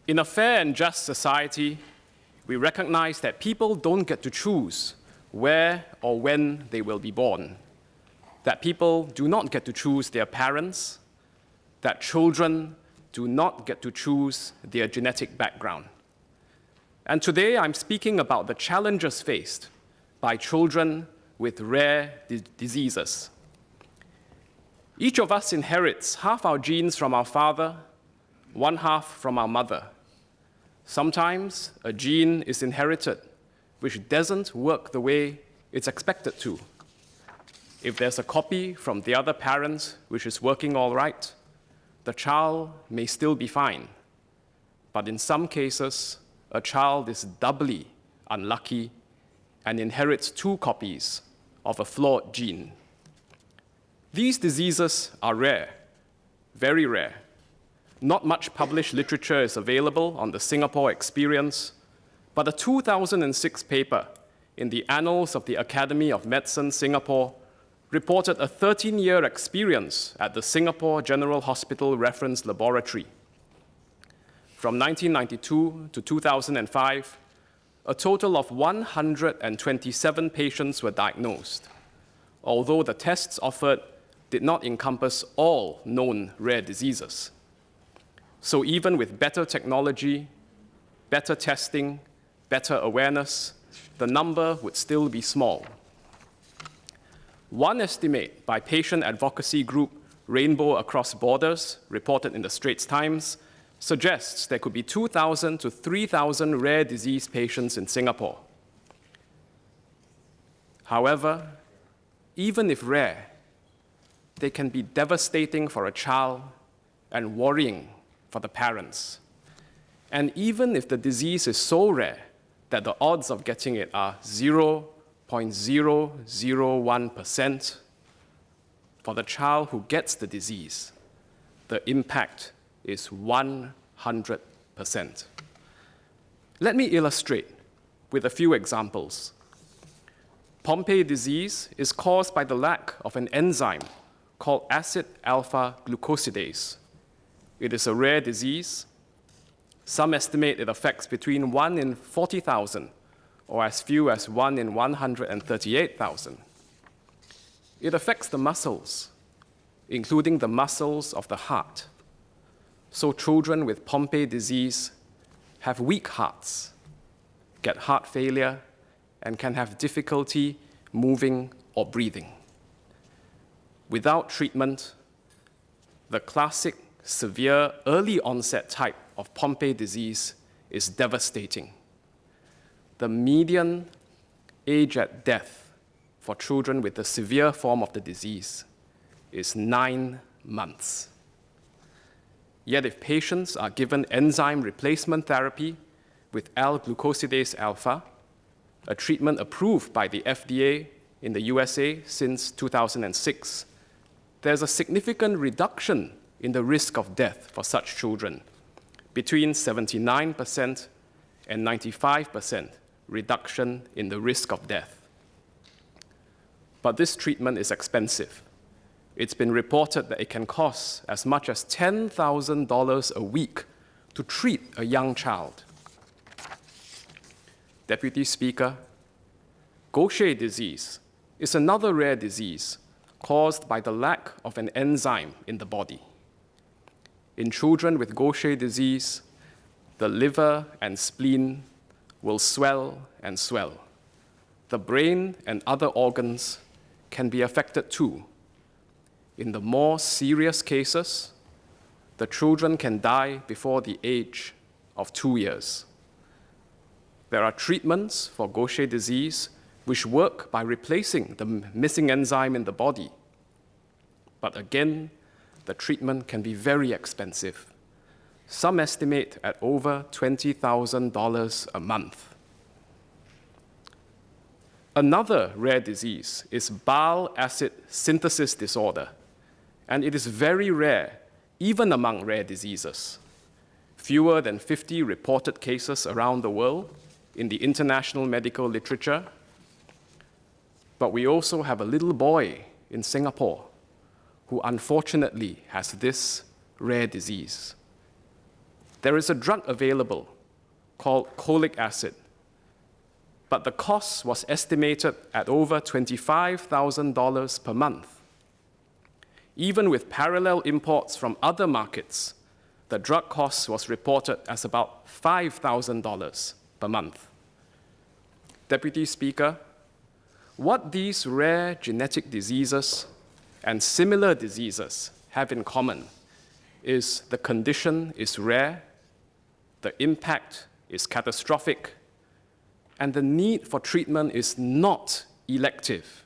In a fair and just society, we recognize that people don't get to choose where or when they will be born, that people do not get to choose their parents, that children do not get to choose their genetic background. And today I'm speaking about the challenges faced by children with rare diseases. Each of us inherits half our genes from our father, one half from our mother. Sometimes a gene is inherited which doesn't work the way it's expected to. If there's a copy from the other parent which is working all right, the child may still be fine. But in some cases, a child is doubly unlucky and inherits two copies of a flawed gene. These diseases are rare, very rare. Not much published literature is available on the Singapore experience, but a 2006 paper in the Annals of the Academy of Medicine, Singapore, reported a 13-year experience at the Singapore General Hospital Reference Laboratory. From 1992 to 2005, a total of 127 patients were diagnosed, although the tests offered did not encompass all known rare diseases. So even with better technology, better testing, better awareness, the number would still be small. One estimate by patient advocacy group Rainbow Across Borders, reported in the Straits Times, suggests there could be 2,000 to 3,000 rare disease patients in Singapore. However, even if rare, they can be devastating for a child and worrying for the parents. And even if the disease is so rare that the odds of getting it are 0.001%, for the child who gets the disease, the impact is 100%. Let me illustrate with a few examples. Pompe disease is caused by the lack of an enzyme called acid alpha glucosidase. It is a rare disease. Some estimate it affects between 1 in 40,000 or as few as 1 in 138,000. It affects the muscles, including the muscles of the heart. So children with Pompe disease have weak hearts, get heart failure, and can have difficulty moving or breathing. Without treatment, the classic severe early onset type of Pompe disease is devastating. The median age at death for children with the severe form of the disease is 9 months. Yet if patients are given enzyme replacement therapy with L-glucosidase alpha, a treatment approved by the FDA in the USA since 2006, there's a significant reduction in the risk of death for such children, between 79% and 95% reduction in the risk of death. But this treatment is expensive. It's been reported that it can cost as much as $10,000 a week to treat a young child. Deputy Speaker, Gaucher disease is another rare disease caused by the lack of an enzyme in the body. In children with Gaucher disease, the liver and spleen will swell and swell. The brain and other organs can be affected too. In the more serious cases, the children can die before the age of 2 years. There are treatments for Gaucher disease which work by replacing the missing enzyme in the body. But again, the treatment can be very expensive. Some estimate at over $20,000 a month. Another rare disease is bile acid synthesis disorder, and it is very rare, even among rare diseases. Fewer than 50 reported cases around the world in the international medical literature. But we also have a little boy in Singapore who unfortunately has this rare disease. There is a drug available called cholic acid, but the cost was estimated at over $25,000 per month. Even with parallel imports from other markets, the drug cost was reported as about $5,000 per month. Deputy Speaker, what these rare genetic diseases and similar diseases have in common is the condition is rare, the impact is catastrophic, and the need for treatment is not elective.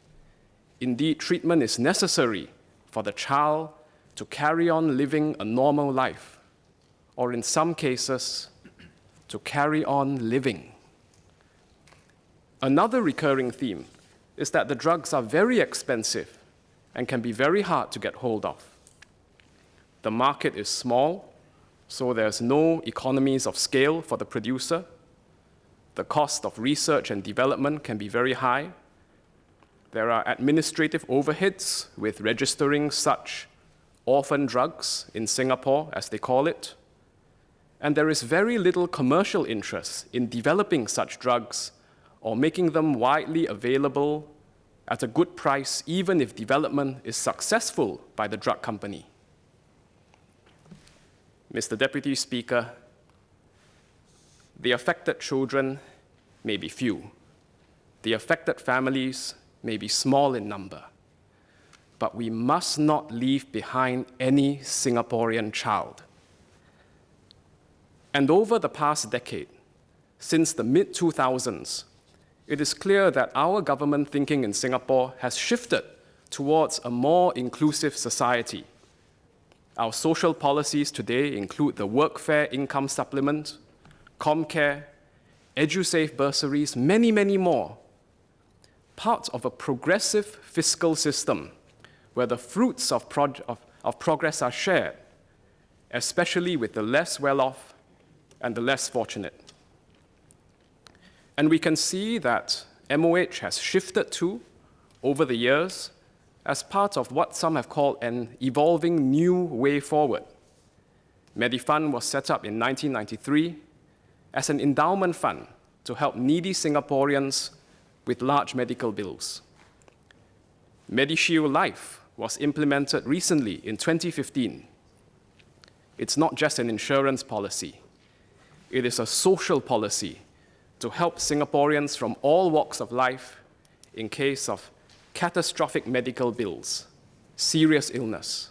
Indeed, treatment is necessary for the child to carry on living a normal life, or in some cases, to carry on living. Another recurring theme is that the drugs are very expensive and can be very hard to get hold of. The market is small, so there's no economies of scale for the producer. The cost of research and development can be very high. There are administrative overheads with registering such orphan drugs in Singapore, as they call it. And there is very little commercial interest in developing such drugs or making them widely available at a good price, even if development is successful by the drug company. Mr. Deputy Speaker, the affected children may be few. The affected families may be small in number. But we must not leave behind any Singaporean child. And over the past decade, since the mid-2000s, it is clear that our government thinking in Singapore has shifted towards a more inclusive society. Our social policies today include the Workfare Income Supplement, ComCare, EduSave bursaries, many, many more. Part of a progressive fiscal system where the fruits of progress are shared, especially with the less well-off and the less fortunate. And we can see that MOH has shifted to, over the years, as part of what some have called an evolving new way forward. Medifund was set up in 1993 as an endowment fund to help needy Singaporeans with large medical bills. MediShield Life was implemented recently in 2015. It's not just an insurance policy. It is a social policy to help Singaporeans from all walks of life in case of catastrophic medical bills, serious illness.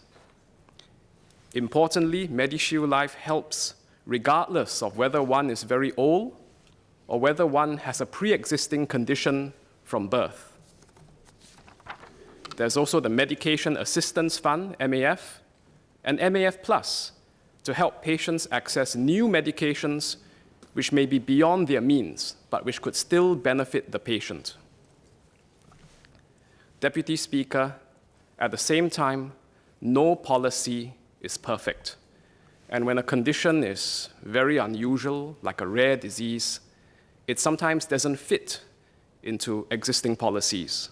Importantly, MediShield Life helps regardless of whether one is very old or whether one has a pre-existing condition from birth. There's also the Medication Assistance Fund, MAF, and MAF Plus to help patients access new medications which may be beyond their means, but which could still benefit the patient. Deputy Speaker, at the same time, no policy is perfect. And when a condition is very unusual, like a rare disease, it sometimes doesn't fit into existing policies.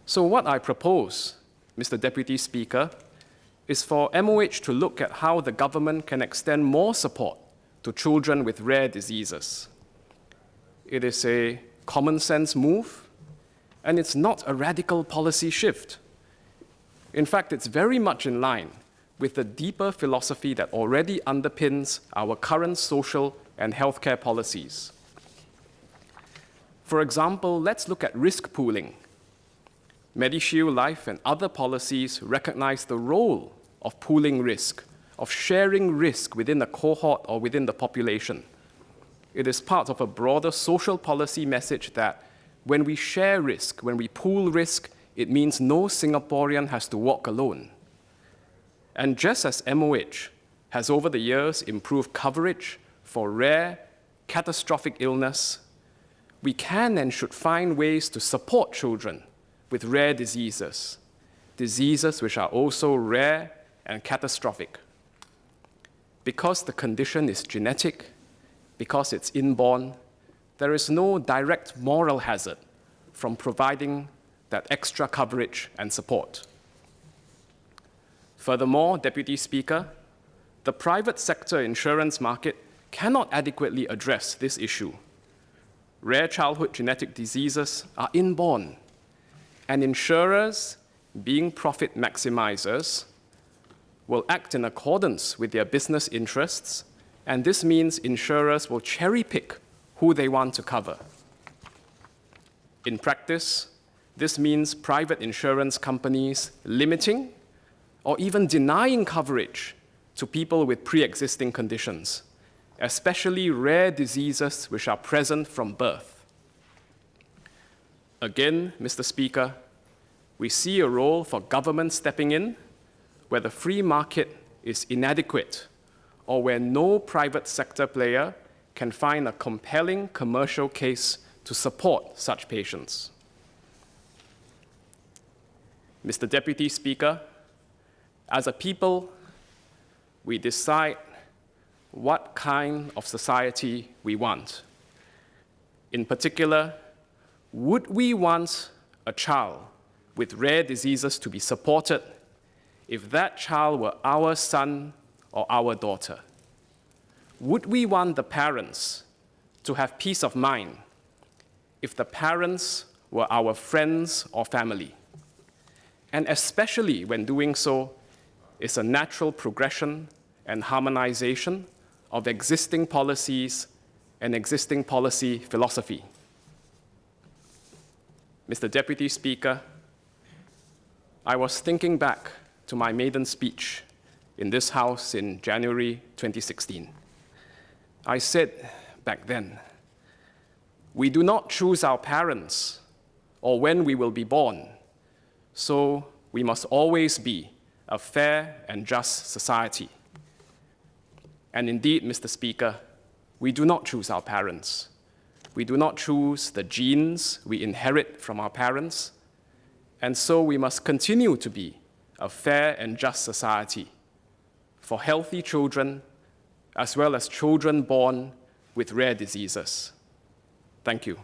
So what I propose, Mr. Deputy Speaker, is for MOH to look at how the government can extend more support to children with rare diseases. It is a common sense move, and it's not a radical policy shift. In fact, it's very much in line with the deeper philosophy that already underpins our current social and healthcare policies. For example, let's look at risk pooling. MediShield Life and other policies recognize the role of pooling risk, of sharing risk within a cohort or within the population. It is part of a broader social policy message that when we share risk, when we pool risk, it means no Singaporean has to walk alone. And just as MOH has over the years improved coverage for rare, catastrophic illness, we can and should find ways to support children with rare diseases, diseases which are also rare and catastrophic. Because the condition is genetic, because it's inborn, there is no direct moral hazard from providing that extra coverage and support. Furthermore, Deputy Speaker, the private sector insurance market cannot adequately address this issue. Rare childhood genetic diseases are inborn, and insurers, being profit maximizers, will act in accordance with their business interests, and this means insurers will cherry-pick who they want to cover. In practice, this means private insurance companies limiting or even denying coverage to people with pre-existing conditions, especially rare diseases which are present from birth. Again, Mr. Speaker, we see a role for government stepping in where the free market is inadequate or where no private sector player can find a compelling commercial case to support such patients. Mr. Deputy Speaker, as a people, we decide what kind of society we want. In particular, would we want a child with rare diseases to be supported if that child were our son or our daughter? Would we want the parents to have peace of mind if the parents were our friends or family? And especially when doing so is a natural progression and harmonization of existing policies and existing policy philosophy. Mr. Deputy Speaker, I was thinking back to my maiden speech in this House in January 2016. I said back then, we do not choose our parents or when we will be born, so we must always be a fair and just society. And indeed, Mr. Speaker, we do not choose our parents. We do not choose the genes we inherit from our parents, and so we must continue to be a fair and just society for healthy children as well as children born with rare diseases. Thank you.